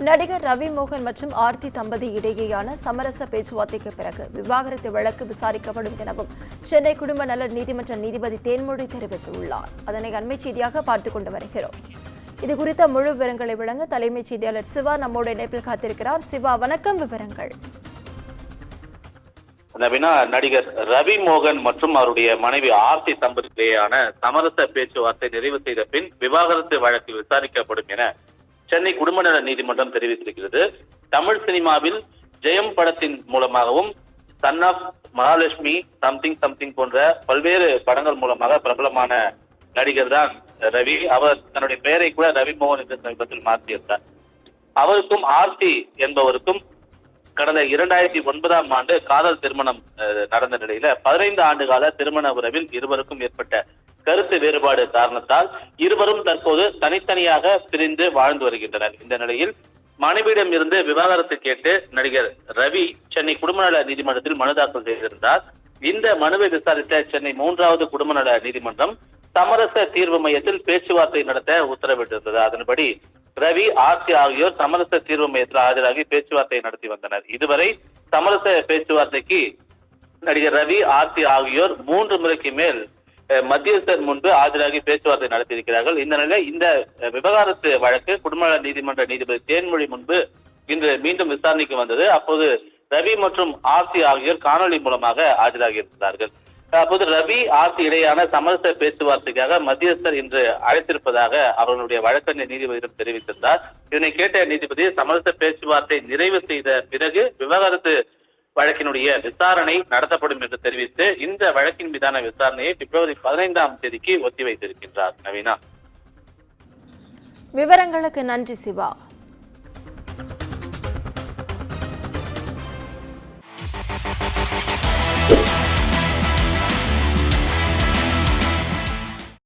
நடிகர் ரவி மோகன் மற்றும் ஆர்த்தி தம்பதி இடையேயான சமரச பேச்சுவார்த்தைக்கு பிறகு விவாகரத்து வழக்கு விசாரிக்கப்படும் எனவும் சென்னை குடும்ப நல நீதிமன்ற நீதிபதி தேன்மொழி தெரிவித்துள்ளார். அதனை அண்மை செய்தியாக பார்த்துக் கொண்டு வருகிறோம். இதுகுறித்த முழு விவரங்களை வழங்க தலைமைச் செய்தியாளர் சிவா நம்மோடு இணைப்பில் காத்திருக்கிறார். சிவா, வணக்கம். விவரங்கள். நவீனா, நடிகர் ரவி மோகன் மற்றும் அவருடைய மனைவி ஆர்த்தி தம்பதியிடையேயான சமரச பேச்சுவார்த்தை நிறைவு செய்த பின் விவாகரத்து வழக்கில் விசாரிக்கப்படும் என சென்னை குடும்ப நல நீதிமன்றம் தெரிவித்திருக்கிறது. தமிழ் சினிமாவில் ஜெயம் படத்தின் மூலமாகவும் son of Mahalakshmi, something something போன்ற பல்வேறு படங்கள் மூலமாக பிரபலமான நடிகர் தான் ரவி. அவர் தன்னுடைய பெயரை கூட ரவி மோகன் என்ற சமீபத்தில் மாற்றியிருந்தார். அவருக்கும் ஆர்த்தி என்பவருக்கும் கடந்த 2009ஆம் ஆண்டு காதல் திருமணம் நடந்த நிலையில 15 ஆண்டு கால திருமண உறவில் இருவருக்கும் ஏற்பட்ட கருத்து வேறுபாடு காரணத்தால் இருவரும் தற்போது தனித்தனியாக பிரிந்து வாழ்ந்து வருகின்றனர். இந்த நிலையில் மனைவியிடம் இருந்து விவாகரத்து கேட்டு நடிகர் ரவி சென்னை குடும்ப நல நீதிமன்றத்தில் மனு தாக்கல் செய்திருந்தார். இந்த மனுவை விசாரித்த சென்னை 3வது குடும்ப நல நீதிமன்றம் சமரச தீர்வு மையத்தில் பேச்சுவார்த்தை நடத்த உத்தரவிட்டிருந்தது. அதன்படி ரவி, ஆர்த்தி ஆகியோர் சமரச தீர்வு மையத்தில் ஆஜராகி பேச்சுவார்த்தை நடத்தி வந்தனர். இதுவரை சமரச பேச்சுவார்த்தைக்கு நடிகர் ரவி, ஆர்த்தி ஆகியோர் 3 முறைக்கு மேல் மத்தியஸ்தர் முன்பு ஆஜராகி பேச்சுவார்த்தை நடத்தியிருக்கிறார்கள். இந்த நிலையில் இந்த விவகாரத்து வழக்கு குடும்ப நீதிமன்ற நீதிபதி தேன்மொழி முன்பு இன்று மீண்டும் விசாரணைக்கு வந்தது. அப்போது ரவி மற்றும் ஆர்த்தி ஆகியோர் காணொலி மூலமாக ஆஜராகி இருந்தார்கள். அப்போது ரவி, ஆர்த்தி இடையான சமரச பேச்சுவார்த்தைக்காக மத்தியஸ்தர் இன்று அழைத்திருப்பதாக அவர்களுடைய வழக்கறிஞர் நீதிபதியிடம் தெரிவித்திருந்தார். இதனை கேட்ட நீதிபதி சமரச பேச்சுவார்த்தை நிறைவு செய்த பிறகு விவகாரத்து வழக்கினுடைய விசாரணை நடத்தப்படும் என்று தெரிவித்து இந்த வழக்கின் மீதான விசாரணையை பிப்ரவரி 15ஆம் தேதிக்கு ஒத்திவைத்திருக்கின்றார். நவீனா, விவரங்களுக்கு நன்றி சிவா.